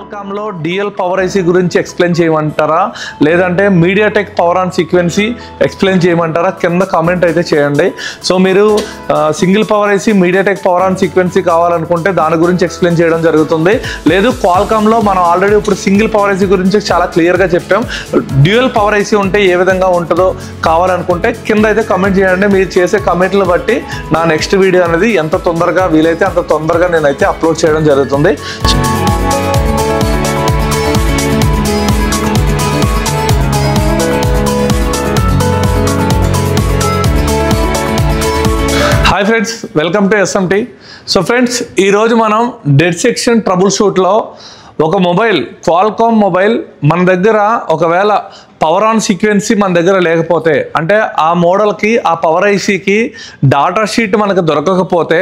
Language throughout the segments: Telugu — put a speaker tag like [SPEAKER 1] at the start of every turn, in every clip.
[SPEAKER 1] క్వాల్కామ్లో డిఎల్ పవర్ ఐసీ గురించి ఎక్స్ప్లెయిన్ చేయమంటారా లేదంటే MediaTek power on sequence explain చేయమంటారా కింద కామెంట్ అయితే చేయండి. సో మీరు single power IC MediaTek power on sequence కావాలనుకుంటే దాని గురించి ఎక్స్ప్లెయిన్ చేయడం జరుగుతుంది. లేదు క్వాల్కామ్లో మనం ఆల్రెడీ ఇప్పుడు సింగిల్ పవర్ ఐసీ గురించి చాలా క్లియర్గా చెప్పాం. డ్యూయల్ పవర్ ఐసీ ఉంటే ఏ విధంగా ఉంటుందో కావాలనుకుంటే కింద అయితే కామెంట్ చేయండి. మీరు చేసే కామెంట్లను బట్టి నా నెక్స్ట్ వీడియో అనేది ఎంత తొందరగా వీలైతే అంత తొందరగా నేనైతే అప్లోడ్ చేయడం జరుగుతుంది. Hi friends, welcome to SMT. So friends, ఈరోజు మనం డెడ్ సెక్షన్ ట్రబుల్ షూట్లో ఒక మొబైల్ క్వాల్కామ్ మొబైల్ మన దగ్గర ఒకవేళ పవర్ ఆన్ సీక్వెన్సీ మన దగ్గర లేకపోతే అంటే ఆ మోడల్కి ఆ పవర్ ఐసీకి డాటా షీట్ మనకు దొరకకపోతే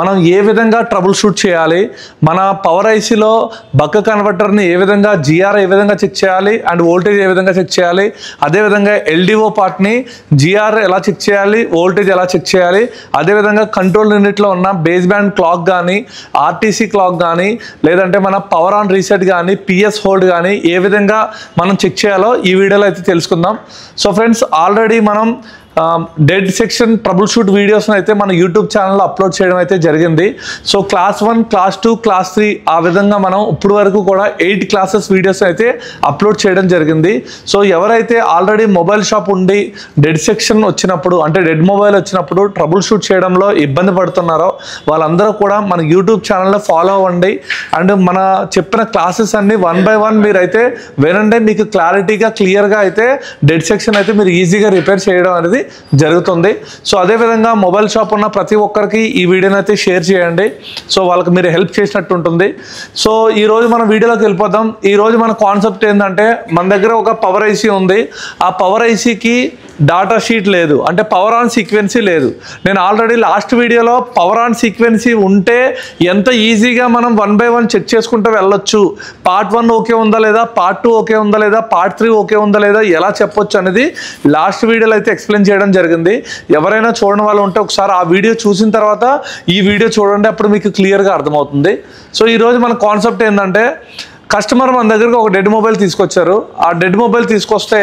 [SPEAKER 1] మనం ఏ విధంగా ట్రబుల్ షూట్ చేయాలి, మన పవర్ ఐసీలో బక్ కన్వర్టర్ని ఏ విధంగా జిఆర్ ఏ విధంగా చెక్ చేయాలి అండ్ వోల్టేజ్ ఏ విధంగా చెక్ చేయాలి, అదేవిధంగా ఎల్డిఓ పార్ట్ని జిఆర్ ఎలా చెక్ చేయాలి, వోల్టేజ్ ఎలా చెక్ చేయాలి, అదేవిధంగా కంట్రోల్ యూనిట్లో ఉన్న బేస్ బ్యాండ్ క్లాక్ కానీ ఆర్టీసీ క్లాక్ కానీ లేదంటే మన పవర్ ఆన్ రీసెట్ కానీ పిఎస్ హోల్డ్ కానీ ఏ విధంగా మనం చెక్ చేయాలో ఈ వీడియోలో అయితే తెలుసుకుందాం. సో ఫ్రెండ్స్, ఆల్రెడీ మనం డెడ్ సెక్షన్ ట్రబుల్ షూట్ వీడియోస్ని అయితే మన యూట్యూబ్ ఛానల్లో అప్లోడ్ చేయడం అయితే జరిగింది. సో క్లాస్ 1, క్లాస్ 2, క్లాస్ 3 ఆ విధంగా మనం ఇప్పుడు వరకు కూడా 8 క్లాసెస్ వీడియోస్ అయితే అప్లోడ్ చేయడం జరిగింది. సో ఎవరైతే ఆల్రెడీ మొబైల్ షాప్ ఉండి డెడ్ సెక్షన్ వచ్చినప్పుడు అంటే డెడ్ మొబైల్ వచ్చినప్పుడు ట్రబుల్ షూట్ చేయడంలో ఇబ్బంది పడుతున్నారో వాళ్ళందరూ కూడా మన యూట్యూబ్ ఛానల్లో ఫాలో అవ్వండి. అండ్ మన చెప్పిన క్లాసెస్ అన్ని 1 by 1 మీరైతే వినండి. మీకు క్లారిటీగా క్లియర్గా అయితే డెడ్ సెక్షన్ అయితే మీరు ఈజీగా రిపేర్ చేయడం అనేది జరుగుతుంది. సో అదేవిధంగా మొబైల్ షాప్ ఉన్న ప్రతి ఒక్కరికి ఈ వీడియోని అయితే షేర్ చేయండి. సో వాళ్ళకి మీరు హెల్ప్ చేసినట్టు ఉంటుంది. సో ఈరోజు మన వీడియోలోకి వెళ్ళిపోదాం. ఈరోజు మన కాన్సెప్ట్ ఏంటంటే మన దగ్గర ఒక పవర్ ఐసీ ఉంది. ఆ పవర్ ఐసీకి డాటా షీట్ లేదు, అంటే పవర్ ఆన్ సీక్వెన్సీ లేదు. నేను ఆల్రెడీ లాస్ట్ వీడియోలో పవర్ ఆన్ సీక్వెన్సీ ఉంటే ఎంత ఈజీగా మనం 1 by 1 చెక్ చేసుకుంటూ వెళ్ళొచ్చు, పార్ట్ 1 ఓకే ఉందా లేదా, పార్ట్ 2 ఓకే ఉందా లేదా, పార్ట్ 3 ఓకే ఉందా లేదా, ఎలా చెప్పొచ్చు అనేది లాస్ట్ వీడియోలో అయితే ఎక్స్ప్లెయిన్ చేయడం జరిగింది. ఎవరైనా చూడని వాళ్ళు ఉంటే ఒకసారి ఆ వీడియో చూసిన తర్వాత ఈ వీడియో చూడండి, అప్పుడు మీకు క్లియర్గా అర్థమవుతుంది. సో ఈరోజు మన కాన్సెప్ట్ ఏంటంటే కస్టమర్ మన దగ్గరకు ఒక డెడ్ మొబైల్ తీసుకొచ్చారు. ఆ డెడ్ మొబైల్ తీసుకొస్తే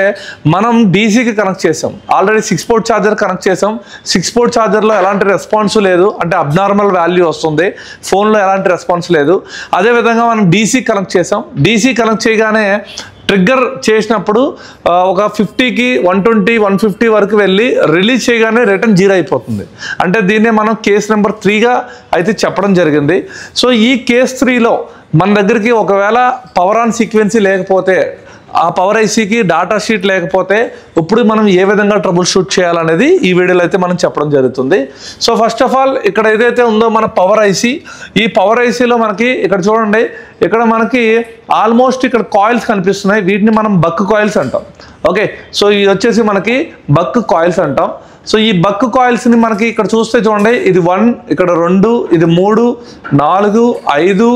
[SPEAKER 1] మనం డీసీకి కనెక్ట్ చేసాం. ఆల్రెడీ 6 పోర్ట్ ఛార్జర్ కనెక్ట్ చేసాం. 6 పోర్ట్ ఛార్జర్లో ఎలాంటి రెస్పాన్స్ లేదు, అంటే అబ్నార్మల్ వాల్యూ వస్తుంది. ఫోన్లో ఎలాంటి రెస్పాన్స్ లేదు. అదేవిధంగా మనం డీసీ కనెక్ట్ చేసాం. డీసీ కనెక్ట్ చేయగానే ట్రిగ్గర్ చేసినప్పుడు ఒక 50కి 120, 150 వరకు వెళ్ళి రిలీజ్ చేయగానే రిటర్న్ 0 అయిపోతుంది. అంటే దీన్నే మనం కేస్ నెంబర్ 3గా అయితే చెప్పడం జరిగింది. సో ఈ కేస్ 3లో మన దగ్గరికి ఒకవేళ పవర్ ఆన్ సీక్వెన్సీ లేకపోతే, ఆ పవర్ ఐసీకి డాటా షీట్ లేకపోతే ఇప్పుడు మనం ఏ విధంగా ట్రబుల్ షూట్ చేయాలనేది ఈ వీడియోలో అయితే మనం చెప్పడం జరుగుతుంది. సో ఫస్ట్ ఆఫ్ ఆల్ ఇక్కడ ఏదైతే ఉందో మన పవర్ ఐసీ, ఈ పవర్ ఐసీలో మనకి ఇక్కడ చూడండి, ఇక్కడ మనకి ఆల్మోస్ట్ ఇక్కడ కాయిల్స్ కనిపిస్తున్నాయి. వీటిని మనం బక్ కాయిల్స్ అంటాం. ఓకే, సో ఇది వచ్చేసి మనకి బక్ కాయిల్స్ అంటాం. సో ఈ బక్ కాయిల్స్ని మనకి ఇక్కడ చూస్తే చూడండి, ఇది 1, ఇక్కడ 2, ఇది 3, 4, 5,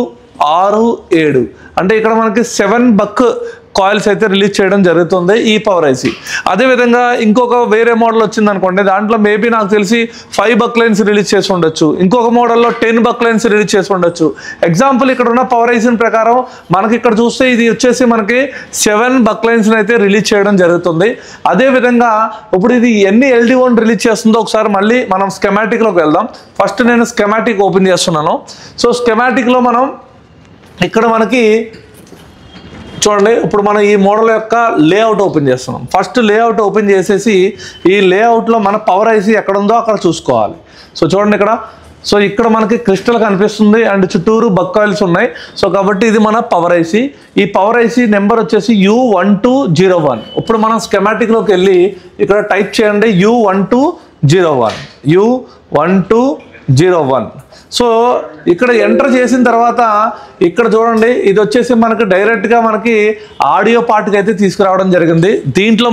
[SPEAKER 1] 6, 7, అంటే ఇక్కడ మనకి 7 బక్ కాయిల్స్ అయితే రిలీజ్ చేయడం జరుగుతుంది ఈ పవర్ ఐసీ. అదేవిధంగా ఇంకొక వేరే మోడల్ వచ్చింది అనుకోండి, దాంట్లో మేబీ నాకు తెలిసి 5 బక్ లైన్స్ రిలీజ్ చేసి ఉండొచ్చు. ఇంకొక మోడల్లో 10 బక్ లైన్స్ రిలీజ్ చేసి ఉండొచ్చు. ఎగ్జాంపుల్ ఇక్కడ ఉన్న పవర్ ఐసీని ప్రకారం మనకి ఇక్కడ చూస్తే ఇది వచ్చేసి మనకి 7 బక్ లైన్స్ని అయితే రిలీజ్ చేయడం జరుగుతుంది. అదేవిధంగా ఇప్పుడు ఇది ఎన్ని ఎల్డిఓని రిలీజ్ చేస్తుందో ఒకసారి మళ్ళీ మనం స్కెమాటిక్లోకి వెళ్దాం. ఫస్ట్ నేను స్కెమాటిక్ ఓపెన్ చేస్తున్నాను. సో స్కెమాటిక్లో మనం ఇక్కడ మనకి చూడండి, ఇప్పుడు మనం ఈ మోడల్ యొక్క లేఅవుట్ ఓపెన్ చేస్తున్నాం. ఫస్ట్ లేఅవుట్ ఓపెన్ చేసేసి ఈ లేఅవుట్లో మన పవర్ ఐసీ ఎక్కడ ఉందో అక్కడ చూసుకోవాలి. సో చూడండి ఇక్కడ, సో ఇక్కడ మనకి క్రిస్టల్ కనిపిస్తుంది అండ్ చుట్టూరు బక్ కాయిల్స్ ఉన్నాయి. సో కాబట్టి ఇది మన పవర్ ఐసీ. ఈ పవర్ ఐసీ నెంబర్ వచ్చేసి U1201. ఇప్పుడు మనం స్కెమాటిక్లోకి వెళ్ళి ఇక్కడ టైప్ చేయండి U1201, U1201. సో ఇక్కడ ఎంటర్ చేసిన తర్వాత ఇక్కడ చూడండి, ఇది వచ్చేసి మనకి డైరెక్ట్గా మనకి ఆడియో పార్ట్కి అయితే తీసుకురావడం జరిగింది. దీంట్లో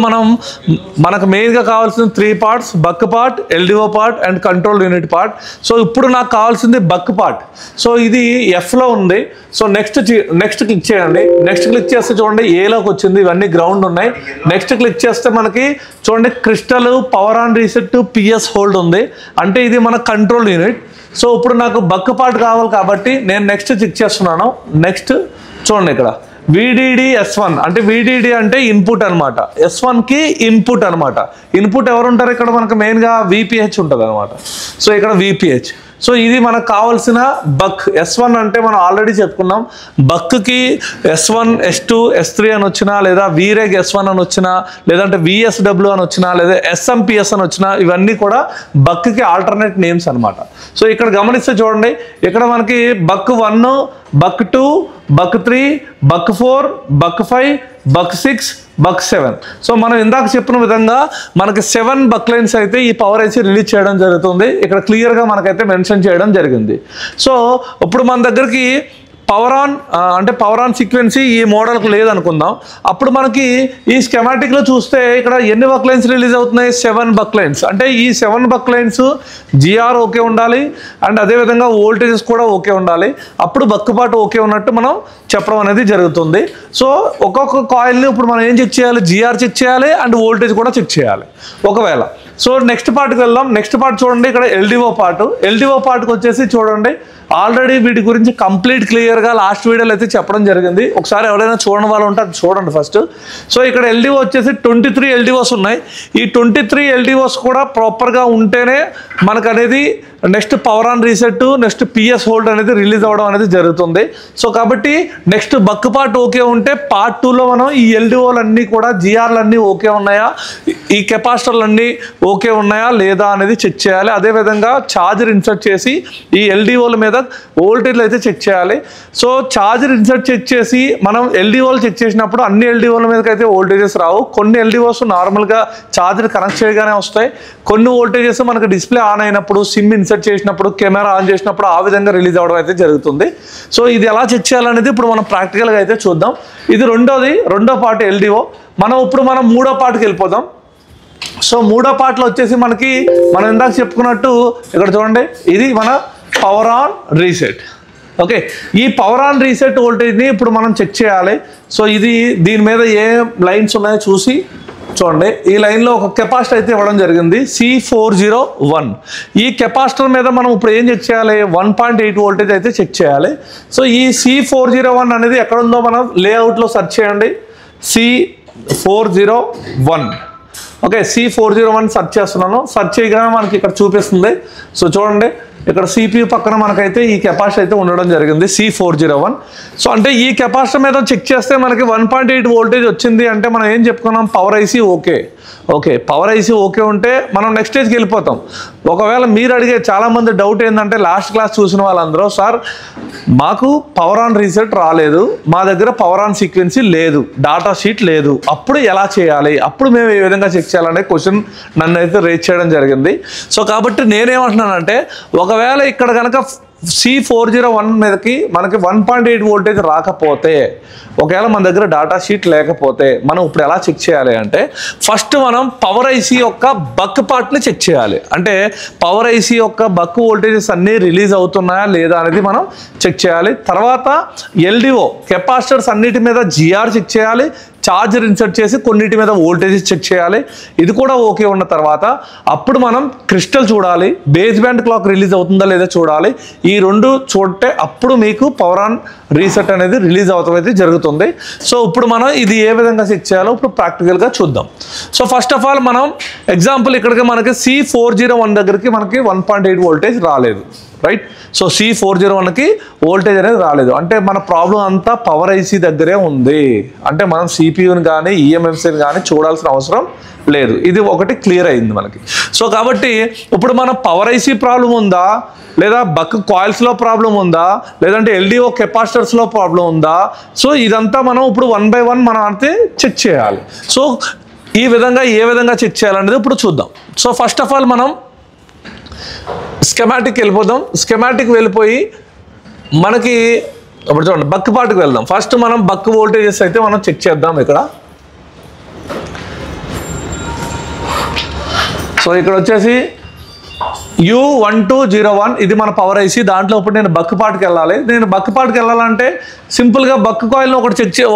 [SPEAKER 1] మనకు మెయిన్గా కావాల్సిన 3 parts, buck part, LDO part and control unit part. So ఇప్పుడు నాకు కావాల్సింది బక్ పార్ట్. సో ఇది Fలో ఉంది. సో నెక్స్ట్ క్లిక్ చేయండి. నెక్స్ట్ క్లిక్ చేస్తే చూడండి ఏలోకి వచ్చింది, ఇవన్నీ గ్రౌండ్ ఉన్నాయి. నెక్స్ట్ క్లిక్ చేస్తే మనకి చూడండి crystal, power on reset, PS hold ఉంది, అంటే ఇది మన కంట్రోల్ యూనిట్. సో ఇప్పుడు నాకు బక్ పార్ట్ కావాలి కాబట్టి నేను నెక్స్ట్ చెక్ చేస్తున్నాను. నెక్స్ట్ చూడండి ఇక్కడ VDD S1 అంటే VDD అంటే ఇన్పుట్ అనమాట, S1 కి ఇన్పుట్ అనమాట. ఇన్పుట్ ఎవరు ఉంటారు ఇక్కడ మనకు మెయిన్గా VPH ఉంటుంది అనమాట. సో ఇక్కడ VPH. సో ఇది మనకు కావాల్సిన బక్. S1 అంటే మనం ఆల్రెడీ చెప్పుకున్నాం, బక్కి S1 S2 S3 అని వచ్చినా, లేదా VREG S1 అని వచ్చినా, లేదంటే VSW అని వచ్చినా, లేదా SMPS అని వచ్చినా, ఇవన్నీ కూడా బక్కి ఆల్టర్నేట్ నేమ్స్ అనమాట. సో ఇక్కడ గమనిస్తే చూడండి, ఇక్కడ మనకి బక్ 1, బక్ 2, బక్ 3, బక్ 4, బక్ 5, బక్ 6, బక్ 7. సో మనం ఇందాక చెప్పిన విధంగా మనకి 7 బక్ లైన్స్ అయితే ఈ పవర్ ఐసీ రిలీజ్ చేయడం జరుగుతుంది. ఇక్కడ క్లియర్గా మనకైతే మెన్షన్ చేయడం జరిగింది. సో ఇప్పుడు మన దగ్గరికి పవర్ ఆన్ సీక్వెన్సీ ఈ మోడల్కి లేదనుకుందాం. అప్పుడు మనకి ఈ స్కెమాటిక్లో చూస్తే ఇక్కడ ఎన్ని బక్ లైన్స్ రిలీజ్ అవుతున్నాయి? 7 బక్ లైన్స్. అంటే ఈ 7 బక్ లైన్స్ GR ఓకే ఉండాలి, అండ్ అదేవిధంగా వోల్టేజెస్ కూడా ఓకే ఉండాలి. అప్పుడు బక్కుపాటు ఓకే ఉన్నట్టు మనం చెప్పడం అనేది జరుగుతుంది. సో ఒక్కొక్క కాయిల్ని ఇప్పుడు మనం ఏం చెక్ చేయాలి? GR చెక్ చేయాలి అండ్ వోల్టేజ్ కూడా చెక్ చేయాలి ఒకవేళ. సో నెక్స్ట్ పార్ట్కి వెళ్దాం. నెక్స్ట్ పార్ట్ చూడండి, ఇక్కడ LDO పార్ట్. LDO పార్ట్కి వచ్చేసి చూడండి, ఆల్రెడీ వీటి గురించి కంప్లీట్ క్లియర్గా లాస్ట్ వీడియోలో అయితే చెప్పడం జరిగింది. ఒకసారి ఎవరైనా చూడని వాళ్ళు ఉంటే అది చూడండి ఫస్ట్. సో ఇక్కడ LDO వచ్చేసి 23 LDOs ఉన్నాయి. ఈ 23 LDOs కూడా ప్రాపర్గా ఉంటేనే మనకు అనేది next power on reset, next PS hold అనేది రిలీజ్ అవ్వడం అనేది జరుగుతుంది. సో కాబట్టి నెక్స్ట్ బక్ పార్ట్ ఓకే ఉంటే పార్ట్ 2లో మనం ఈ LDOలన్నీ కూడా GRలన్నీ ఓకే ఉన్నాయా, ఈ కెపాసిటర్లన్నీ ఓకే ఉన్నాయా లేదా అనేది చెక్ చేయాలి. అదేవిధంగా ఛార్జర్ ఇన్సర్ట్ చేసి ఈ LDOల మీద వోల్టేజ్లు అయితే చెక్ చేయాలి. సో ఛార్జర్ ఇన్సర్ట్ చెక్ చేసి మనం LDOలు చెక్ చేసినప్పుడు అన్ని LDOల మీదకి అయితే వోల్టేజెస్ రావు. కొన్ని LDOస్ నార్మల్గా ఛార్జర్ కనెక్ట్ చేయగానే వస్తాయి. కొన్ని వోల్టేజెస్ మనకు డిస్ప్లే ఆన్ అయినప్పుడు, సిమ్ ఇన్సర్ట్ చేసినప్పుడు, కెమెరా ఆన్ చేసినప్పుడు ఆ విధంగా రిలీజ్ అవ్వడం అయితే జరుగుతుంది. సో ఇది ఎలా చెక్ చేయాలనేది ఇప్పుడు మనం ప్రాక్టికల్గా అయితే చూద్దాం. ఇది రెండో పార్ట్ LDO. ఇప్పుడు మనం మూడో పార్ట్కి వెళ్ళిపోదాం. సో మూడో పార్ట్లో వచ్చేసి మనం ఇందాక చెప్పుకున్నట్టు ఇక్కడ చూడండి, ఇది మన పవర్ ఆన్ రీసెట్. ఓకే, ఈ పవర్ ఆన్ రీసెట్ వోల్టేజ్ని ఇప్పుడు మనం చెక్ చేయాలి. సో దీని మీద ఏ లైన్స్ ఉన్నాయో చూసి చూడండి. ఈ లైన్లో ఒక కెపాసిటర్ అయితే ఇవ్వడం జరిగింది, C401. ఈ కెపాసిటర్ మీద మనం ఇప్పుడు ఏం చెక్ చేయాలి? 1.8 వోల్టేజ్ అయితే చెక్ చేయాలి. సో ఈ C401 అనేది ఎక్కడ ఉందో మనం లేఅవుట్లో సెర్చ్ చేయండి, C401. ఓకే, C401 సెర్చ్ చేస్తున్నాను. సెర్చ్ చేయగానే మనకి ఇక్కడ చూపిస్తుంది. సో చూడండి, ఇక్కడ CPU పక్కన మనకైతే ఈ కెపాసిటర్ అయితే ఉండడం జరిగింది, C401. సో అంటే ఈ కెపాసిటర్ మీద చెక్ చేస్తే మనకి 1.8 వోల్టేజ్ వచ్చింది. అంటే మనం ఏం చెప్పుకున్నాం? Power IC okay, power IC okay ఉంటే మనం నెక్స్ట్ స్టేజ్కి వెళ్ళిపోతాం. ఒకవేళ మీరు అడిగే చాలామంది డౌట్ ఏంటంటే, లాస్ట్ క్లాస్ చూసిన వాళ్ళందరూ, సార్ మాకు పవర్ ఆన్ రీసెట్ రాలేదు, మా దగ్గర పవర్ ఆన్ సీక్వెన్సీ లేదు, డాటా షీట్ లేదు, అప్పుడు ఎలా చేయాలి, అప్పుడు మేము ఏ విధంగా చెక్ చేయాలనే క్వశ్చన్ నన్ను అయితే రేజ్ చేయడం జరిగింది. సో కాబట్టి నేనేమంటున్నానంటే, ఒకవేళ ఇక్కడ కనుక C401 మీదకి మనకి 1.8 వోల్టేజ్ రాకపోతే, ఒకవేళ మన దగ్గర డాటా షీట్ లేకపోతే మనం ఇప్పుడు ఎలా చెక్ చేయాలి అంటే, ఫస్ట్ మనం పవర్ ఐసీ యొక్క బక్ పార్ట్ని చెక్ చేయాలి. అంటే పవర్ ఐసీ యొక్క బక్ వోల్టేజెస్ అన్నీ రిలీజ్ అవుతున్నాయా లేదా అనేది మనం చెక్ చేయాలి. తర్వాత LDO కెపాసిటర్స్ అన్నిటి మీద GR చెక్ చేయాలి. ఛార్జర్ ఇన్సర్ట్ చేసి కొన్నిటి మీద వోల్టేజెస్ చెక్ చేయాలి. ఇది కూడా ఓకే ఉన్న తర్వాత అప్పుడు మనం క్రిస్టల్ చూడాలి, బేస్ బ్యాండ్ క్లాక్ రిలీజ్ అవుతుందా లేదా చూడాలి. ఈ రెండు చూస్తే అప్పుడు మీకు పవర్ ఆన్ రీసెట్ అనేది రిలీజ్ అవుతాం అయితే జరుగుతుంది. సో ఇప్పుడు మనం ఇది ఏ విధంగా చెక్ చేయాలో ఇప్పుడు ప్రాక్టికల్గా చూద్దాం. సో ఫస్ట్ ఆఫ్ ఆల్ మనం ఎగ్జాంపుల్ ఇక్కడికి మనకి C401 దగ్గరికి మనకి 1.8 వోల్టేజ్ రాలేదు, రైట్. సో C401కి వోల్టేజ్ అనేది రాలేదు అంటే మన ప్రాబ్లం అంతా పవర్ ఐసీ దగ్గరే ఉంది. అంటే మనం CPUని కానీ EMMCని కానీ చూడాల్సిన అవసరం లేదు. ఇది ఒకటి క్లియర్ అయింది మనకి. సో కాబట్టి ఇప్పుడు మన పవర్ ఐసీ ప్రాబ్లం ఉందా, లేదా బక్ కాయిల్స్లో ప్రాబ్లం ఉందా, లేదంటే LDO కెపాసిటర్స్లో ప్రాబ్లం ఉందా, సో ఇదంతా మనం ఇప్పుడు 1 by 1 మనం అయితే చెక్ చేయాలి. సో ఈ విధంగా ఏ విధంగా చెక్ చేయాలనేది ఇప్పుడు చూద్దాం. సో ఫస్ట్ ఆఫ్ ఆల్ మనం స్కెమాటిక్ వెళ్ళిపోదాం. స్కెమాటిక్ వెళ్ళిపోయి మనకి ఇప్పుడు చూడండి బక్ పార్ట్కి వెళ్దాం. ఫస్ట్ మనం బక్ వోల్టేజెస్ అయితే మనం చెక్ చేద్దాం ఇక్కడ. సో ఇక్కడ వచ్చేసి U1201 ఇది మన పవర్ ఐసీ. దాంట్లో ఇప్పుడు నేను బక్ పార్ట్కి వెళ్ళాలి. నేను బక్ పార్ట్కి వెళ్ళాలంటే సింపుల్గా బక్ కాయిల్ని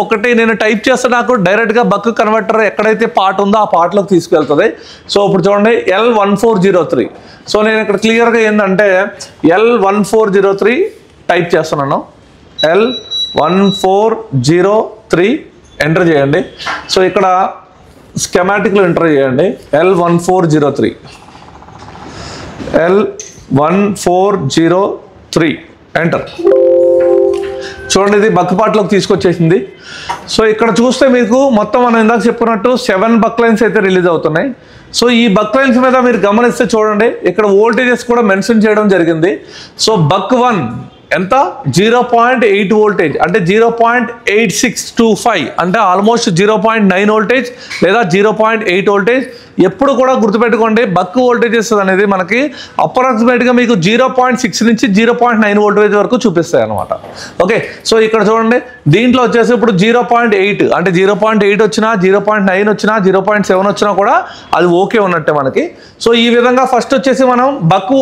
[SPEAKER 1] ఒకటి నేను టైప్ చేస్తే నాకు డైరెక్ట్గా బక్ కన్వర్టర్ ఎక్కడైతే పార్ట్ ఉందో ఆ పార్ట్లోకి తీసుకెళ్తుంది. సో ఇప్పుడు చూడండి L1403. సో నేను ఇక్కడ క్లియర్గా ఏంటంటే L1403 టైప్ చేస్తున్నాను. L1403 ఎంటర్ చేయండి. సో ఇక్కడ స్కెమాటిక్లో ఎంటర్ చేయండి L1403 ఎంటర్. చూడండి, ఇది బక్ పార్ట్లోకి తీసుకొచ్చేసింది. సో ఇక్కడ చూస్తే మీకు మొత్తం మనం ఇందాక చెప్పుకున్నట్టు 7 బక్ లైన్స్ అయితే రిలీజ్ అవుతున్నాయి. సో ఈ బక్ లైన్స్ మీద మీరు గమనిస్తే చూడండి, ఇక్కడ వోల్టేజెస్ కూడా మెన్షన్ చేయడం జరిగింది. సో బక్ 1 ఎంత 0.8 వోల్టేజ్, అంటే 0.8625, అంటే ఆల్మోస్ట్ 0.9 వోల్టేజ్ లేదా 0.8 వోల్టేజ్. ఎప్పుడు కూడా గుర్తుపెట్టుకోండి, బక్ వోల్టేజెస్ అనేది మనకి అప్రాక్సిమేట్గా మీకు 0.6 నుంచి 0.9 వోల్టేజ్ వరకు చూపిస్తాయి అనమాట. ఓకే, సో ఇక్కడ చూడండి, దీంట్లో వచ్చేసి ఇప్పుడు 0.8, అంటే 0.8 వచ్చినా 0.9 వచ్చినా 0.7 వచ్చినా కూడా అది ఓకే ఉన్నట్టే మనకి. సో ఈ విధంగా ఫస్ట్ వచ్చేసి మనం బక్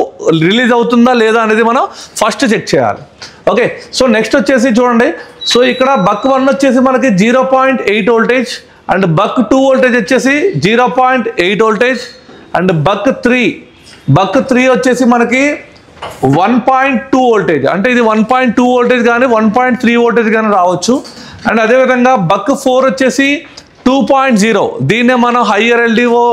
[SPEAKER 1] రిలీజ్ అవుతుందా లేదా అనేది మనం ఫస్ట్ చెక్ చేయాలి. ఓకే, సో నెక్స్ట్ వచ్చేసి చూడండి, సో ఇక్కడ బక్ 1 వచ్చేసి మనకి 0.8 వోల్టేజ్, అండ్ బక్ 2 వోల్టేజ్ వచ్చేసి 0.8 వోల్టేజ్, అండ్ బక్ 3 వచ్చేసి మనకి 1.2 వోల్టేజ్, అంటే ఇది 1.2 వోల్టేజ్ కానీ 1.3 వోల్టేజ్ కానీ రావచ్చు. అండ్ అదేవిధంగా బక్ 4 వచ్చేసి 2.0, దీన్నే మనం హయ్యర్ ఎల్డిఓ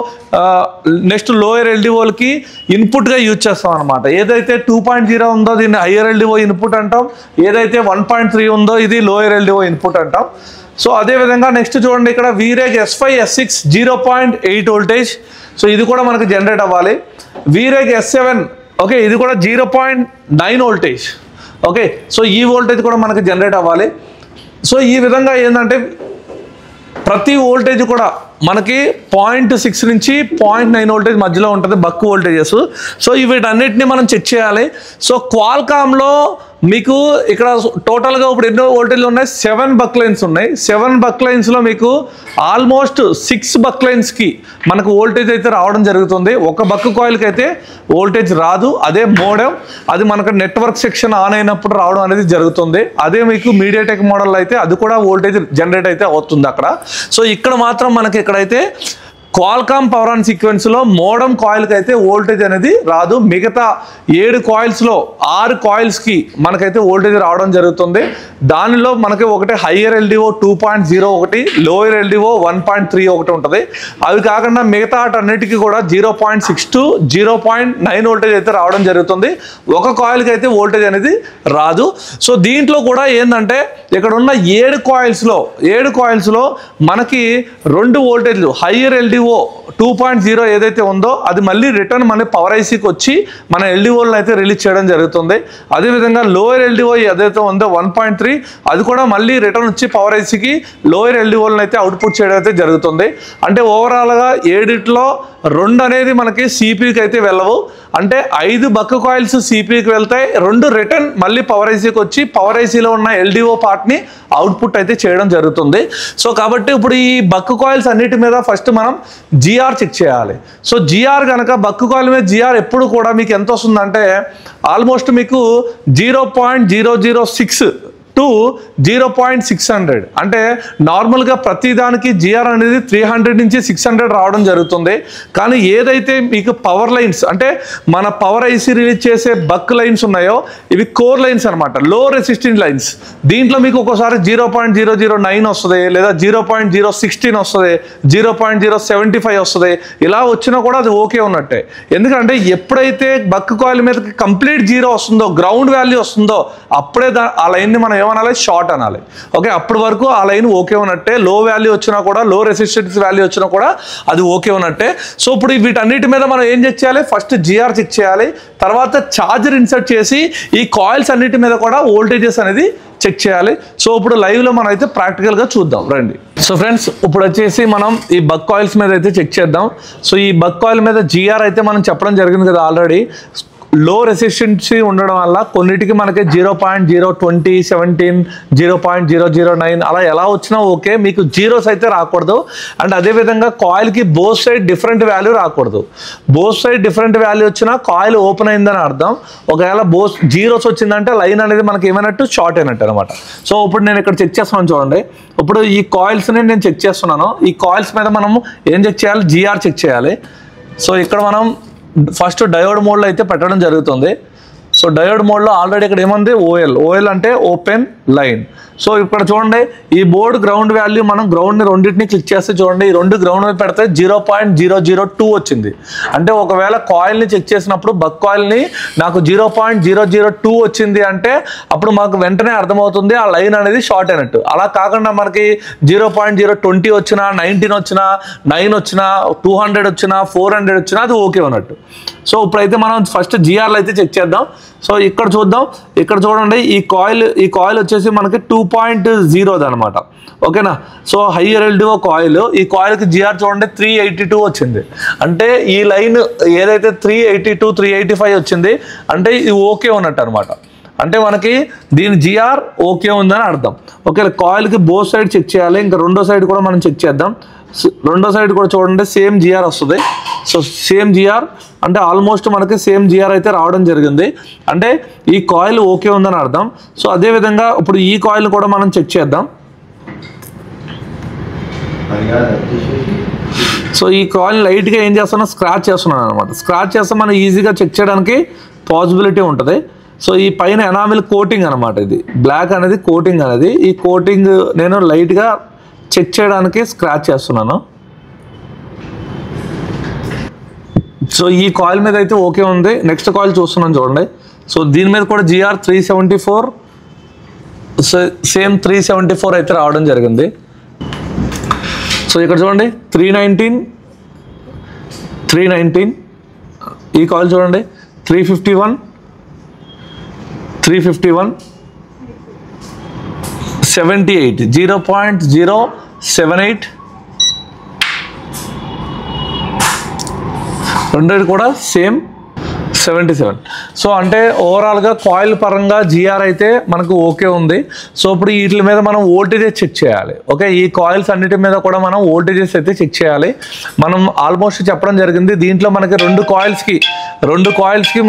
[SPEAKER 1] నెక్స్ట్ లోయర్ ఎల్డిఓలకి ఇన్పుట్గా యూజ్ చేస్తాం అనమాట. ఏదైతే 2.0 ఉందో దీన్ని హయ్యర్ ఎల్డిఓ ఇన్పుట్ అంటాం, ఏదైతే 1.3 ఉందో ఇది లోయర్ ఎల్డిఓ ఇన్పుట్ అంటాం. సో అదేవిధంగా నెక్స్ట్ చూడండి, ఇక్కడ వీరేగ్ S5 S6 0.8 వోల్టేజ్, సో ఇది కూడా మనకి జనరేట్ అవ్వాలి. వీరేగ్ S7, ఓకే, ఇది కూడా 0.9 వోల్టేజ్. ఓకే, సో ఈ వోల్టేజ్ కూడా మనకి జనరేట్ అవ్వాలి. సో ఈ విధంగా ఏంటంటే ప్రతి వోల్టేజ్ కూడా మనకి 0.6 నుంచి 0.9 వోల్టేజ్ మధ్యలో ఉంటుంది బక్ వోల్టేజెస్. సో వీటన్నిటిని మనం చెక్ చేయాలి. సో క్వాల్కామ్లో మీకు ఇక్కడ టోటల్గా ఇప్పుడు ఎన్నో వోల్టేజ్లు ఉన్నాయి, 7 బక్ లైన్స్ ఉన్నాయి. 7 బక్ లైన్స్లో మీకు ఆల్మోస్ట్ 6 బక్ లైన్స్కి మనకు వోల్టేజ్ అయితే రావడం జరుగుతుంది. ఒక బక్ కాయిల్కి అయితే వోల్టేజ్ రాదు, అదే మోడెం, అది మనకు నెట్వర్క్ సెక్షన్ ఆన్ అయినప్పుడు రావడం అనేది జరుగుతుంది. అదే మీకు మీడియాటెక్ మోడల్ అయితే అది కూడా వోల్టేజ్ జనరేట్ అయితే అవుతుంది అక్కడ. సో ఇక్కడ మాత్రం మనకి ఇక్కడైతే క్వాల్కామ్ పవర్ ఆన్ సీక్వెన్స్లో మోడమ్ కాయిల్కి అయితే వోల్టేజ్ అనేది రాదు. మిగతా 7 కాయిల్స్లో 6 కాయిల్స్కి మనకైతే వోల్టేజ్ రావడం జరుగుతుంది. దానిలో మనకి ఒకటి హయ్యర్ ఎల్డిఓ 2.0 ఒకటి, లోయర్ ఎల్డిఓ 1.3 ఒకటి ఉంటుంది. అవి కాకుండా మిగతా అన్నిటికీ కూడా 0.6 to 0.9 వోల్టేజ్ అయితే రావడం జరుగుతుంది. ఒక కాయిల్కి అయితే వోల్టేజ్ అనేది రాదు. సో దీంట్లో కూడా ఏంటంటే ఇక్కడ ఉన్న 7 కాయిల్స్లో మనకి 2 వోల్టేజ్లు హయ్యర్ ఎల్డిఓ 2.0 ఏదైతే ఉందో అది మళ్ళీ రిటర్న్ మన పవర్ ఐసీకి వచ్చి మన ఎల్డిఓలను అయితే రిలీజ్ చేయడం జరుగుతుంది. అదేవిధంగా లోయర్ ఎల్డిఓ ఏదైతే ఉందో 1.3 అది కూడా మళ్ళీ రిటర్న్ వచ్చి పవర్ ఐసీకి లోయర్ ఎల్డిఓలను అయితే అవుట్పుట్ చేయడం అయితే జరుగుతుంది. అంటే ఓవరాల్గా 7లో 2 అనేది మనకి సిపికి అయితే వెళ్ళవు. అంటే 5 బక్ కాయిల్స్ సిపికి వెళ్తాయి, 2 రిటర్న్ మళ్ళీ పవర్ ఐసీకి వచ్చి పవర్ ఐసీలో ఉన్న ఎల్డిఓ పార్ట్ని అవుట్పుట్ అయితే చేయడం జరుగుతుంది. సో కాబట్టి ఇప్పుడు ఈ బక్ కాయిల్స్ అన్నిటి మీద ఫస్ట్ మనం జిఆర్ చెక్ చేయాలి. సో జిఆర్ కనుక బక్ కాయిల్ మీద జిఆర్ ఎప్పుడు కూడా మీకు ఎంత వస్తుందంటే ఆల్మోస్ట్ మీకు 0.006 to 0.600, అంటే నార్మల్గా ప్రతిదానికి జిఆర్ అనేది 300 నుంచి 600 రావడం జరుగుతుంది. కానీ ఏదైతే మీకు పవర్ లైన్స్ అంటే మన పవర్ ఐసీ రిలీజ్ చేసే బక్ లైన్స్ ఉన్నాయో ఇవి కోర్ లైన్స్ అనమాట, లో రెసిస్టెన్స్ లైన్స్. దీంట్లో మీకు ఒక్కోసారి 0.009 వస్తుంది, లేదా 0.016 వస్తుంది, 0.075 వస్తుంది. ఇలా వచ్చినా కూడా అది ఓకే ఉన్నట్టే. ఎందుకంటే ఎప్పుడైతే బక్ కాయిల్ మీద కంప్లీట్ 0 వస్తుందో, గ్రౌండ్ వాల్యూ వస్తుందో, అప్పుడే ఆ లైన్ని మనం ఏమనాలి, షార్ట్ అనాలి. ఓకే, అప్పటి వరకు ఆ లైన్ ఓకే ఉన్నట్టే. లో వాల్యూ వచ్చినా కూడా, లో రెసిస్టెన్స్ వాల్యూ వచ్చినా కూడా అది ఓకే ఉన్నట్టే. సో ఇప్పుడు వీటన్నిటి మీద మనం ఏం చెక్ చేయాలి, ఫస్ట్ జిఆర్ చెక్ చేయాలి, తర్వాత ఛార్జర్ ఇన్సర్ట్ చేసి ఈ కాయిల్స్ అన్నిటి మీద కూడా వోల్టేజెస్ అనేది చెక్ చేయాలి. సో ఇప్పుడు లైవ్లో మనం అయితే ప్రాక్టికల్గా చూద్దాం రండి. సో ఫ్రెండ్స్ ఇప్పుడు వచ్చేసి మనం ఈ బక్ కాయిల్స్ మీద అయితే చెక్ చేద్దాం. సో ఈ బక్ కాయిల్ మీద జిఆర్ అయితే మనం చెప్పడం జరిగింది కదా ఆల్రెడీ. లో రెసిస్టెన్సీ ఉండడం వల్ల కొన్నిటికి మనకి 0.020, 17, 0.009 అలా ఎలా వచ్చినా ఓకే, మీకు జీరోస్ అయితే రాకూడదు. అండ్ అదేవిధంగా కాయిల్కి బోత్ సైడ్ డిఫరెంట్ వాల్యూ రాకూడదు. బోత్ సైడ్ డిఫరెంట్ వాల్యూ వచ్చినా కాయిల్ ఓపెన్ అయిందని అర్థం. ఒకవేళ జీరోస్ వచ్చిందంటే లైన్ అనేది మనకి ఏమైనట్టు షార్ట్ అయినట్టు అనమాట. సో ఇప్పుడు నేను ఇక్కడ చెక్ చేస్తున్నాను చూడండి. ఇప్పుడు ఈ కాయిల్స్ని నేను చెక్ చేస్తున్నాను. ఈ కాయిల్స్ మీద మనం ఏం చెక్ చేయాలి, జిఆర్ చెక్ చేయాలి. సో ఇక్కడ మనం ఫస్ట్ డయోడ్ మోడ్లో అయితే పెట్టడం జరుగుతుంది. సో డయోడ్ మోడ్లో ఆల్రెడీ ఇక్కడ ఏముంది, ఓఎల్ అంటే ఓపెన్ లైన్. సో ఇక్కడ చూడండి ఈ బోర్డు గ్రౌండ్ వాల్యూ మనం గ్రౌండ్ని రెండింటిని క్లిక్ చేస్తే చూడండి ఈ రెండు గ్రౌండ్ మీద పెడితే 0.002 వచ్చింది. అంటే ఒకవేళ కాయిల్ని చెక్ చేసినప్పుడు బక్ కాయిల్ని నాకు 0.002 వచ్చింది అంటే అప్పుడు మాకు వెంటనే అర్థమవుతుంది ఆ లైన్ అనేది షార్ట్ అయినట్టు. అలా కాకుండా మనకి 0.020 వచ్చినా 19 వచ్చినా 9 వచ్చినా 200 వచ్చినా 400 వచ్చినా అది ఓకే ఉన్నట్టు. సో ఇప్పుడైతే మనం ఫస్ట్ జిఆర్లో అయితే చెక్ చేద్దాం. సో ఇక్కడ చూద్దాం, ఇక్కడ చూడండి ఈ కాయిల్ వచ్చేసి మనకి 2.0 అనమాట. ఓకేనా. సో హయ్యర్ ఎల్డిఓ కాయిల్, ఈ కాయిల్కి జిఆర్ చూడండి 382 వచ్చింది. అంటే ఈ లైన్ ఏదైతే 382 385 వచ్చింది అంటే ఇది ఓకే ఉన్నట్టు అనమాట. అంటే మనకి దీని జిఆర్ ఓకే ఉందని అర్థం. ఓకే, కాయిల్కి బోత్ సైడ్ చెక్ చేయాలి. ఇంకా రెండో సైడ్ కూడా మనం చెక్ చేద్దాం. రెండో సైడ్ కూడా చూడండి సేమ్ జిఆర్ వస్తుంది. సో సేమ్ జిఆర్ అంటే ఆల్మోస్ట్ మనకి సేమ్ జిఆర్ అయితే రావడం జరిగింది. అంటే ఈ కాయిల్ ఓకే ఉందని అర్థం. సో అదేవిధంగా ఇప్పుడు ఈ కాయిల్ కూడా మనం చెక్ చేద్దాం. సో ఈ కాయిల్ లైట్గా ఏం చేస్తున్నా స్క్రాచ్ చేస్తున్నాను అనమాట. స్క్రాచ్ చేస్తే మనం ఈజీగా చెక్ చేయడానికి పాసిబిలిటీ ఉంటుంది. సో ఈ పైన ఎనామిల్ కోటింగ్ అనమాట, ఇది బ్లాక్ అనేది కోటింగ్ అనేది. ఈ కోటింగ్ నేను లైట్గా చెక్ చేయడానికి స్క్రాచ్ చేస్తున్నాను. సో ఈ కాయిల్ మీద అయితే ఓకే ఉంది. నెక్స్ట్ కాయిల్ చూస్తున్నాను చూడండి. సో దీని మీద కూడా జిఆర్ 374 సేమ్ 374 అయితే రావడం జరిగింది. సో ఇక్కడ చూడండి 319 ఈ కాయిల్ చూడండి 351 78 0.078 రెండోది కూడా సేమ్ 77. సో అంటే ఓవరాల్గా కాయిల్ పరంగా జిఆర్ అయితే మనకు ఓకే ఉంది. సో ఇప్పుడు వీటి మీద మనం వోల్టేజెస్ చెక్ చేయాలి. ఓకే, ఈ కాయిల్స్ అన్నిటి మీద కూడా మనం వోల్టేజెస్ అయితే చెక్ చేయాలి. మనం ఆల్మోస్ట్ చెప్పడం జరిగింది. దీంట్లో మనకి రెండు కాయిల్స్కి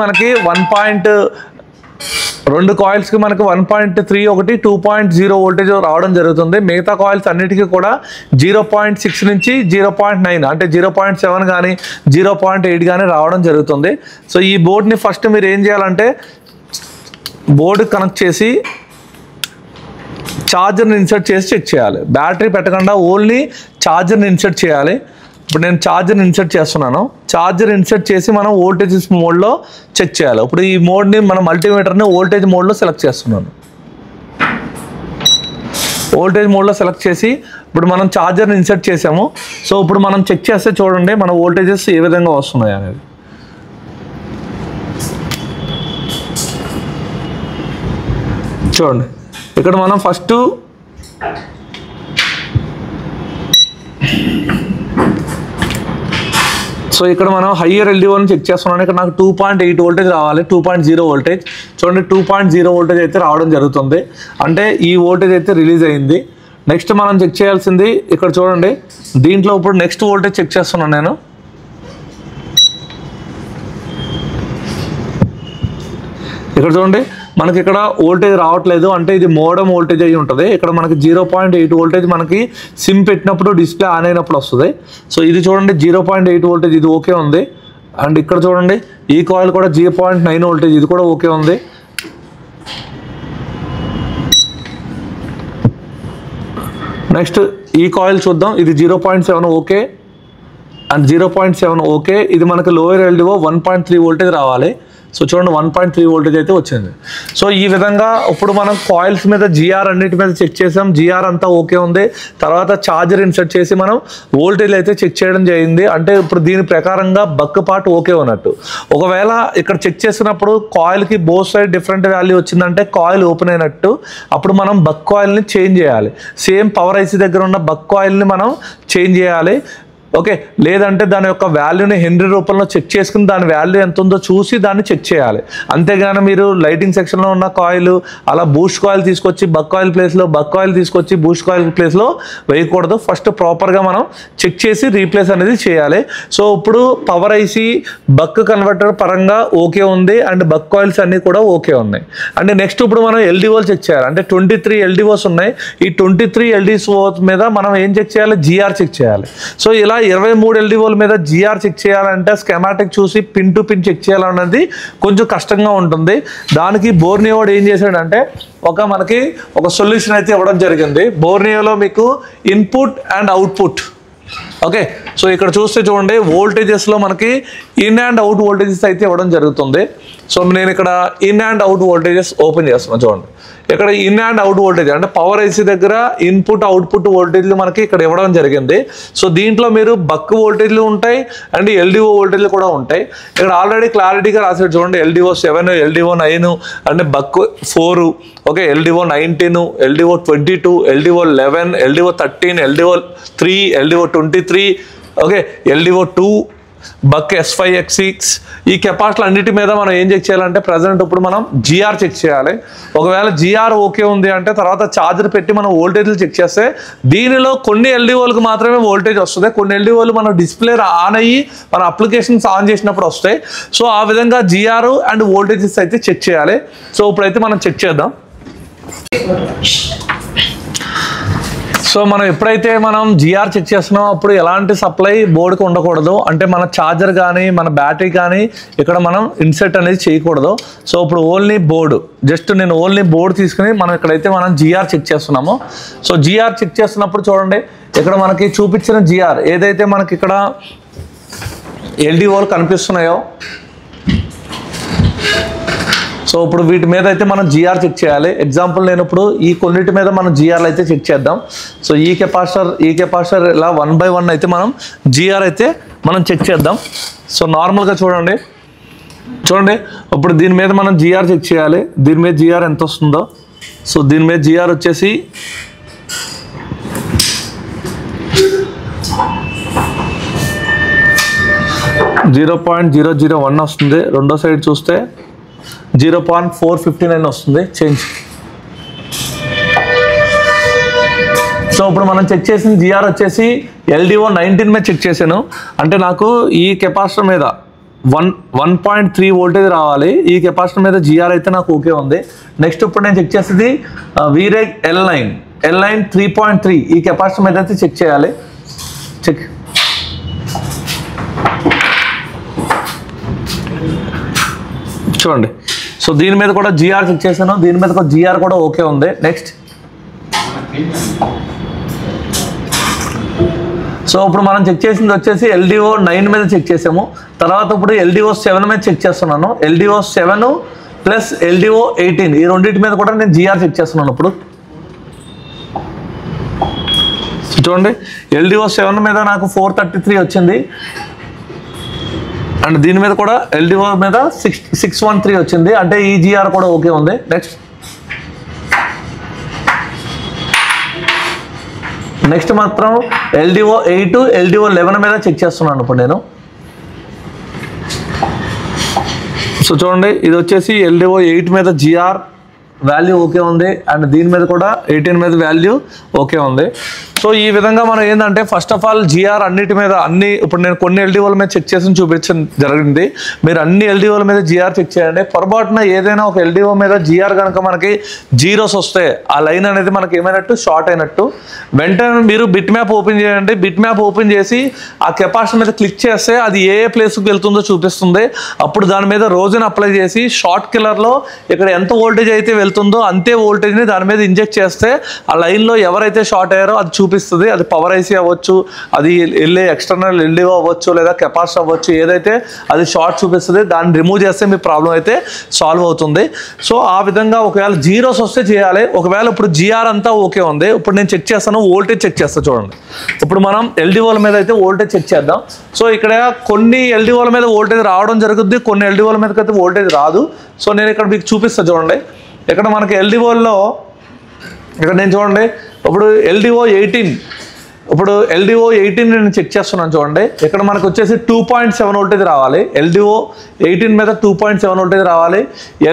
[SPEAKER 1] మనకి 1.31 2.0 వోల్టేజ్ రావడం జరుగుతుంది. మిగతా కాయిల్స్ అన్నిటికీ కూడా 0.6 నుంచి 0.9 అంటే 0.7 కానీ 0.8 కానీ రావడం జరుగుతుంది. సో ఈ బోర్డ్ని ఫస్ట్ మీరు ఏం చేయాలంటే బోర్డు కనెక్ట్ చేసి ఛార్జర్ని ఇన్సర్ట్ చేసి చెక్ చేయాలి. బ్యాటరీ పెట్టకుండా ఓన్లీ ఛార్జర్ని ఇన్సర్ట్ చేయాలి. ఇప్పుడు నేను ఛార్జర్ని ఇన్సర్ట్ చేస్తున్నాను. ఛార్జర్ ఇన్సర్ట్ చేసి మనం వోల్టేజెస్ మోడ్లో చెక్ చేయాలి. ఇప్పుడు ఈ మోడ్ని మనం మల్టీమీటర్ని వోల్టేజ్ మోడ్లో సెలెక్ట్ చేస్తున్నాను. వోల్టేజ్ మోడ్లో సెలెక్ట్ చేసి ఇప్పుడు మనం ఛార్జర్ని ఇన్సర్ట్ చేసాము. సో ఇప్పుడు మనం చెక్ చేస్తే చూడండి మన వోల్టేజెస్ ఏ విధంగా వస్తున్నాయి అనేది. చూడండి ఇక్కడ మనం ఫస్ట్ సో ఇక్కడ మనం హయ్యర్ ఎల్డిఓని చెక్ చేస్తున్నాను. ఇక్కడ నాకు 2.8 వోల్టేజ్ రావాలి, 2.0 వోల్టేజ్. చూడండి 2.0 వోల్టేజ్ అయితే రావడం జరుగుతుంది. అంటే ఈ వోల్టేజ్ అయితే రిలీజ్ అయింది. నెక్స్ట్ మనం చెక్ చేయాల్సింది ఇక్కడ చూడండి. దీంట్లో ఇప్పుడు నెక్స్ట్ వోల్టేజ్ చెక్ చేస్తున్నాను నేను. ఇక్కడ చూడండి మనకి ఇక్కడ వోల్టేజ్ రావట్లేదు, అంటే ఇది మోడమ్ వోల్టేజ్ అయ్యి ఉంటుంది. ఇక్కడ మనకి 0.8 వోల్టేజ్ మనకి సిమ్ పెట్టినప్పుడు డిస్ప్లే ఆన్ అయినప్పుడు వస్తుంది. సో ఇది చూడండి 0.8 వోల్టేజ్, ఇది ఓకే ఉంది. అండ్ ఇక్కడ చూడండి ఈ కాయిల్ కూడా 0.9 వోల్టేజ్, ఇది కూడా ఓకే ఉంది. నెక్స్ట్ ఈ కాయిల్ చూద్దాం. ఇది 0.7 ఓకే అండ్ 0.7 ఓకే. ఇది మనకి లోయర్ ఎల్డిఓ 1.3 వోల్టేజ్ రావాలి. సో చూడండి 1.3 వోల్టేజ్ అయితే వచ్చింది. సో ఈ విధంగా ఇప్పుడు మనం కాయిల్స్ మీద జిఆర్ అన్నిటి మీద చెక్ చేసాం. జిఆర్ అంతా ఓకే ఉంది. తర్వాత ఛార్జర్ ఇన్సర్ట్ చేసి మనం వోల్టేజ్ అయితే చెక్ చేయడం జరిగింది. అంటే ఇప్పుడు దీని ప్రకారంగా బక్ పార్ట్ ఓకే ఉన్నట్టు. ఒకవేళ ఇక్కడ చెక్ చేసినప్పుడు కాయిల్కి బోత్ సైడ్ డిఫరెంట్ వాల్యూ వచ్చిందంటే కాయిల్ ఓపెన్ అయినట్టు. అప్పుడు మనం బక్ కాయిల్ని చేంజ్ చేయాలి. సేమ్ పవర్ ఐసీ దగ్గర ఉన్న బక్ కాయిల్ని మనం చేంజ్ చేయాలి. ఓకే, లేదంటే దాని యొక్క వాల్యూని హెన్రీ రూపంలో చెక్ చేసుకుని దాని వాల్యూ ఎంత ఉందో చూసి దాన్ని చెక్ చేయాలి. అంతేగాని మీరు లైటింగ్ సెక్షన్లో ఉన్న కాయిల్ అలా బూస్ట్ కాయిల్ తీసుకొచ్చి బక్ కాయిల్ ప్లేస్లో బక్ కాయిల్ తీసుకొచ్చి బూస్ట్ కాయిల్ ప్లేస్లో వేయకూడదు. ఫస్ట్ ప్రాపర్గా మనం చెక్ చేసి రీప్లేస్ అనేది చేయాలి. సో ఇప్పుడు పవర్ ఐసీ బక్ కన్వర్టర్ పరంగా ఓకే ఉంది అండ్ బక్ కాయిల్స్ అన్నీ కూడా ఓకే ఉన్నాయి. అండ్ నెక్స్ట్ ఇప్పుడు మనం ఎల్డిఓలు చెక్ చేయాలి. అంటే 23 ఎల్డిఓస్ ఉన్నాయి. ఈ 23 ఎల్డిఓస్ మీద మనం ఏం చెక్ చేయాలి? జిఆర్ చెక్ చేయాలి. సో ఇలా 23 LDOల మీద జిఆర్ చెక్ చేయాలంటే స్కెమాటిక్ చూసి పిన్ టు పిన్ చెక్ చేయాలన్నది కొంచెం కష్టంగా ఉంటుంది. దానికి బోర్నియో వాడు ఏం చేశాడంటే మనకి ఒక సొల్యూషన్ అయితే ఇవ్వడం జరిగింది. బోర్నియోలో మీకు input and output, okay. So ఇక్కడ చూస్తే చూడండి, వోల్టేజెస్లో మనకి ఇన్ అండ్ అవుట్ వోల్టేజెస్ అయితే ఇవ్వడం జరుగుతుంది. సో నేను ఇక్కడ in and out voltages open చేస్తున్నాను. చూడండి, ఇక్కడ ఇన్ అండ్ అవుట్ వోల్టేజ్ అంటే పవర్ ఐసీ దగ్గర ఇన్పుట్ అవుట్పుట్ వోల్టేజ్లు మనకి ఇక్కడ ఇవ్వడం జరిగింది. సో దీంట్లో మీరు బక్ వోల్టేజ్లు ఉంటాయి అండ్ ఎల్డిఓ వోల్టేజ్లు కూడా ఉంటాయి. ఇక్కడ ఆల్రెడీ క్లారిటీగా రాసాడు చూడండి, LDO 7, LDO 9 అంటే బక్ 4, okay, LDO 19, LDO 22, LDO 11, LDO 13, LDO 3, LDO 23, okay, LDO 2, బక్ S5, X6. ఈ కెపాసిటీలు అన్నిటి మీద మనం ఏం చెక్ చేయాలంటే ప్రజెంట్ ఇప్పుడు మనం జిఆర్ చెక్ చేయాలి. ఒకవేళ జిఆర్ ఓకే ఉంది అంటే తర్వాత ఛార్జర్ పెట్టి మనం వోల్టేజ్లు చెక్ చేస్తే దీనిలో కొన్ని LDOలకు మాత్రమే వోల్టేజ్ వస్తుంది, కొన్ని LDOలు మన డిస్ప్లే ఆన్ అయ్యి మన అప్లికేషన్స్ ఆన్ చేసినప్పుడు వస్తాయి. సో ఆ విధంగా జిఆర్ అండ్ వోల్టేజెస్ అయితే చెక్ చేయాలి. సో ఇప్పుడైతే మనం చెక్ చేద్దాం. సో మనం ఎప్పుడైతే మనం జిఆర్ చెక్ చేస్తున్నామో అప్పుడు ఎలాంటి సప్లై బోర్డుకి ఉండకూడదు, అంటే మన ఛార్జర్ కానీ మన బ్యాటరీ కానీ ఇక్కడ మనం ఇన్సెట్ అనేది చేయకూడదు. సో ఇప్పుడు ఓన్లీ బోర్డు, జస్ట్ నేను ఓన్లీ బోర్డు తీసుకుని మనం ఇక్కడైతే మనం జిఆర్ చెక్ చేస్తున్నాము. సో జిఆర్ చెక్ చేస్తున్నప్పుడు చూడండి, ఇక్కడ మనకి చూపించిన జిఆర్ ఏదైతే మనకి ఇక్కడ LDOలు కనిపిస్తున్నాయో, సో ఇప్పుడు వీటి మీద అయితే మనం జిఆర్ చెక్ చేయాలి. ఎగ్జాంపుల్ నేను ఇప్పుడు ఈ కొన్నిటి మీద మనం జిఆర్లు అయితే చెక్ చేద్దాం. సో ఈ కెపాసిటర్ ఇలా 1 by 1 అయితే మనం జిఆర్ అయితే మనం చెక్ చేద్దాం. సో నార్మల్గా చూడండి ఇప్పుడు దీని మీద మనం జిఆర్ చెక్ చేయాలి. దీని మీద జిఆర్ ఎంత వస్తుందో, సో దీని మీద జిఆర్ వచ్చేసి 0.001 వస్తుంది. రెండో సైడ్ చూస్తే 0.459 వస్తుంది చేంజ్. సో ఇప్పుడు మనం చెక్ చేసిన జిఆర్ వచ్చేసి LDO 19 మీద చెక్ చేశాను. అంటే నాకు ఈ కెపాసిటర్ మీద 1.3 వోల్టేజ్ రావాలి. ఈ కెపాసిటర్ మీద జిఆర్ అయితే నాకు ఓకే ఉంది. నెక్స్ట్ ఇప్పుడు నేను చెక్ చేసేది VREG L9 3.3 ఈ కెపాసిటర్ మీద అయితే చెక్ చేయాలి. చెక్ చూడండి, సో దీని మీద కూడా జిఆర్ చెక్ చేశాను, దీని మీద కూడా జిఆర్ కూడా ఓకే ఉంది. నెక్స్ట్ సో ఇప్పుడు మనం చెక్ చేసింది వచ్చేసి LDO 9 మీద చెక్ చేసాము. తర్వాత ఇప్పుడు LDO 7 మీద చెక్ చేస్తున్నాను. LDO 7 ప్లస్ LDO 18 ఈ రెండింటి మీద కూడా నేను జిఆర్ చెక్ చేస్తున్నాను. ఇప్పుడు చూడండి, LDO 7 మీద నాకు 433 వచ్చింది అండ్ దీని మీద కూడా LDO మీద 613 వచ్చింది, అంటే ఈ జిఆర్ కూడా ఓకే ఉంది. నెక్స్ట్ మాత్రం LDO 8, LDO 11 మీద చెక్ చేస్తున్నాను ఇప్పుడు నేను. సో చూడండి, ఇది వచ్చేసి LDO 8 మీద జిఆర్ వాల్యూ ఓకే ఉంది అండ్ దీని మీద కూడా 18 మీద వాల్యూ ఓకే ఉంది. సో ఈ విధంగా మనం ఏంటంటే ఫస్ట్ ఆఫ్ ఆల్ జిఆర్ అన్నిటి మీద ఇప్పుడు నేను కొన్ని LDOల మీద చెక్ చేసి చూపించడం జరిగింది. మీరు అన్ని LDOల మీద జిఆర్ చెక్ చేయండి. పొరపాటున ఏదైనా ఒక LDO మీద జిఆర్ కనుక మనకి జీరోస్ వస్తే ఆ లైన్ అనేది మనకి ఏమైనట్టు షార్ట్ అయినట్టు. వెంటనే మీరు బిట్ మ్యాప్ ఓపెన్ చేయండి. బిట్ మ్యాప్ ఓపెన్ చేసి ఆ కెపాసిటర్ మీద క్లిక్ చేస్తే అది ఏ ప్లేస్కి వెళ్తుందో చూపిస్తుంది. అప్పుడు దాని మీద రోజుని అప్లై చేసి షార్ట్ కిల్లర్లో ఇక్కడ ఎంత వోల్టేజ్ అయితే వెళ్తుందో అంతే వోల్టేజ్ని దాని మీద ఇంజెక్ట్ చేస్తే ఆ లైన్లో ఎవరైతే షార్ట్ అయ్యారో అది చూపిస్తుంది. అది పవర్ ఐసీ అవ్వచ్చు, అది వెళ్ళే ఎక్స్టర్నల్ LDO అవ్వచ్చు, లేదా కెపాసిటర్ అవ్వచ్చు, ఏదైతే అది షార్ట్ చూపిస్తుంది. దాన్ని రిమూవ్ చేస్తే మీ ప్రాబ్లం అయితే సాల్వ్ అవుతుంది. సో ఆ విధంగా ఒకవేళ జీరోస్ వస్తే చేయాలి. ఒకవేళ ఇప్పుడు జిఆర్ అంతా ఓకే ఉంది, ఇప్పుడు నేను చెక్ చేస్తాను, వోల్టేజ్ చెక్ చేస్తాను. చూడండి, ఇప్పుడు మనం LDOల మీద అయితే వోల్టేజ్ చెక్ చేద్దాం. సో ఇక్కడ కొన్ని LDOల మీద వోల్టేజ్ రావడం జరుగుద్ది, కొన్ని LDOల మీదకి అయితే వోల్టేజ్ రాదు. సో నేను ఇక్కడ మీకు చూపిస్తాను. చూడండి, ఇక్కడ మనకి LDOల్లో ఇక్కడ నేను చూడండి ఇప్పుడు LDO 18 నేను చెక్ చేస్తున్నాను. చూడండి, ఇక్కడ మనకు వచ్చేసి 2.7 వోల్టేజ్ రావాలి. LDO 18 మీద 2.7 వోల్టేజ్ రావాలి.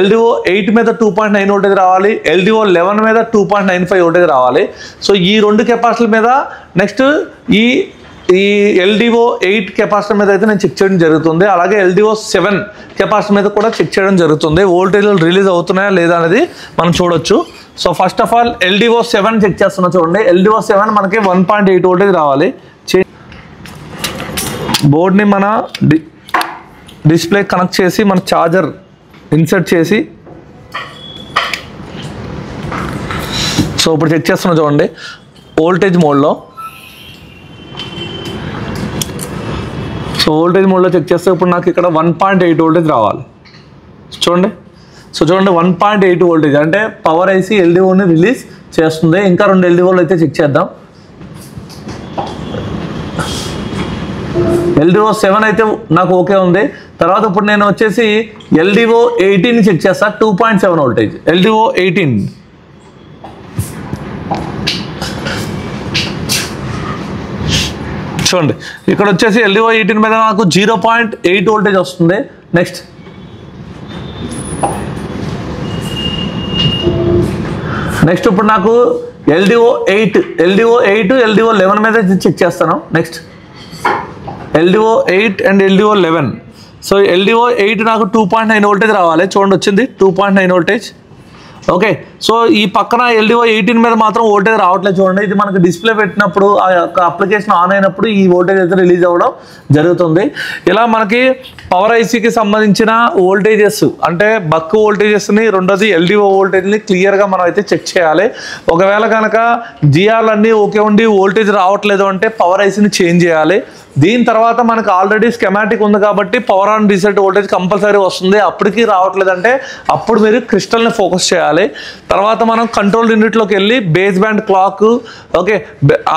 [SPEAKER 1] LDO 8 మీద 2.9 వోల్టేజ్ రావాలి. LDO 11 మీద 2.95 వోల్టేజ్ రావాలి. సో ఈ రెండు కెపాసిటీల మీద నెక్స్ట్ ఈ LDO 8 కెపాసిటర్ మీద అయితే నేను చెక్ చేయడం జరుగుతుంది. అలాగే LDO 7 కెపాసిటర్ మీద కూడా చెక్ చేయడం జరుగుతుంది. వోల్టేజ్లు రిలీజ్ అవుతున్నాయా లేదా అనేది మనం చూడొచ్చు. So first of all LDO 7 check చేస్తున్నా. చూడండి, LDO 7 మనకి 1.8 వోల్టేజ్ రావాలి. బోర్డ్ని మన డిస్ప్లే కనెక్ట్ చేసి మన ఛార్జర్ ఇన్సర్ట్ చేసి, సో ఇప్పుడు చెక్ చేస్తున్నా చూడండి వోల్టేజ్ మోడ్లో. సో వోల్టేజ్ మోడ్లో చెక్ చేస్తే ఇప్పుడు నాకు ఇక్కడ 1.8 వోల్టేజ్ రావాలి చూడండి. సో చూడండి 1.8 వోల్టేజ్ అంటే పవర్ ఐసీ ఎల్డిఓని రిలీజ్ చేస్తుంది. ఇంకా 2 ఎల్డిఓలు అయితే చెక్ చేద్దాం. ఎల్డిఓ 7 అయితే నాకు ఓకే ఉంది. తర్వాత ఇప్పుడు నేను వచ్చేసి ఎల్డిఓ 18 చెక్ చేస్తా, 2.7 వోల్టేజ్ ఎల్డిఓ 18. చూడండి ఇక్కడ వచ్చేసి ఎల్డిఓ 18 మీద నాకు 0.8 వోల్టేజ్ వస్తుంది. నెక్స్ట్ ఇప్పుడు నాకు ఎల్డిఓ 8 ఎల్డిఓ 11 మీద చెక్ చేస్తాను. Next LDO 8 and LDO 11. So LDO 8 నాకు 2.9 వోల్టేజ్ రావాలి. చూడండి వచ్చింది 2.9 వోల్టేజ్. ఓకే, సో ఈ పక్కన ఎల్డిఓ 18 మీద మాత్రం వోల్టేజ్ రావట్లేదు చూడండి. ఇది మనకు డిస్ప్లే పెట్టినప్పుడు ఆ యొక్క అప్లికేషన్ ఆన్ అయినప్పుడు ఈ వోల్టేజ్ అయితే రిలీజ్ అవ్వడం జరుగుతుంది. ఇలా మనకి పవర్ ఐసీకి సంబంధించిన వోల్టేజెస్ అంటే బక్ వోల్టేజెస్ని, రెండోది ఎల్డిఓ వోల్టేజ్ని క్లియర్గా మనం అయితే చెక్ చేయాలి. ఒకవేళ కనుక జిఆర్లు అన్నీ ఓకే ఉండి వోల్టేజ్ రావట్లేదు అంటే పవర్ ఐసీని చేంజ్ చేయాలి. దీని తర్వాత మనకు ఆల్రెడీ స్కెమాటిక్ ఉంది కాబట్టి power on reset voltage compulsory వస్తుంది. అప్పటికి రావట్లేదంటే అప్పుడు మీరు క్రిస్టల్ని ఫోకస్ చేయాలి. తర్వాత మనం కంట్రోల్ యూనిట్లోకి వెళ్ళి base band clock, okay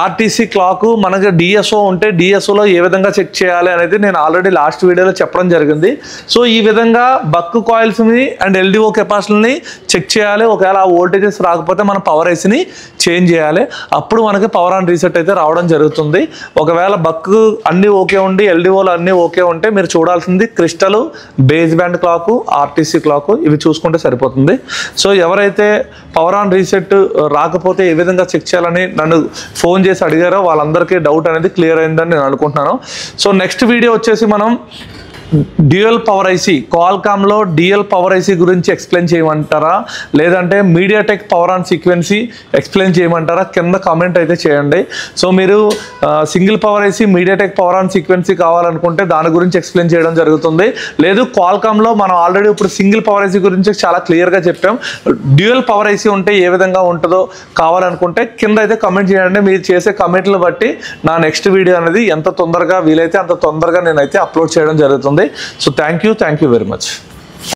[SPEAKER 1] RTC clock, మనకి డిఎస్ఓ ఉంటే డిఎస్ఓలో ఏ విధంగా చెక్ చేయాలి అనేది నేను ఆల్రెడీ లాస్ట్ వీడియోలో చెప్పడం జరిగింది. సో ఈ విధంగా బక్ కాయిల్స్ని అండ్ ఎల్డిఓ కెపాసిటీని చెక్ చేయాలి. ఒకవేళ ఆ వోల్టేజెస్ రాకపోతే మనం పవర్ ఐసీని చేంజ్ చేయాలి. అప్పుడు మనకి పవర్ ఆన్ రీసెట్ అయితే రావడం జరుగుతుంది. ఒకవేళ బక్ అన్నీ ఓకే ఉండి ఎల్డిఓలు అన్నీ ఓకే ఉంటే మీరు చూడాల్సింది crystal, base band clock, RTC clock, ఇవి చూసుకుంటే సరిపోతుంది. సో ఎవరైతే పవర్ ఆన్ రీసెట్ రాకపోతే ఏ విధంగా చెక్ చేయాలని నన్ను ఫోన్ చేసి అడిగారో వాళ్ళందరికీ డౌట్ అనేది క్లియర్ అయిందని నేను అనుకుంటున్నాను. సో నెక్స్ట్ వీడియో వచ్చేసి మనం డ్యూయల్ పవర్ ఐసీ, క్వాల్కామ్లో డ్యూయల్ పవర్ ఐసీ గురించి ఎక్స్ప్లెయిన్ చేయమంటారా, లేదంటే MediaTek power on sequence explain చేయమంటారా, కింద కామెంట్ అయితే చేయండి. సో మీరు single power IC, MediaTek power on sequence కావాలనుకుంటే దాని గురించి ఎక్స్ప్లెయిన్ చేయడం జరుగుతుంది. లేదు క్వాల్కామ్లో మనం ఆల్రెడీ ఇప్పుడు సింగిల్ పవర్ ఐసీ గురించి చాలా క్లియర్గా చెప్పాం. డ్యూయల్ పవర్ ఐసీ ఉంటే ఏ విధంగా ఉంటుందో కావాలనుకుంటే కింద అయితే కమెంట్ చేయండి. మీరు చేసే కమెంట్లు బట్టి నా నెక్స్ట్ వీడియో అనేది ఎంత తొందరగా వీలైతే అంత తొందరగా నేనైతే అప్లోడ్ చేయడం జరుగుతుంది. So thank you very much.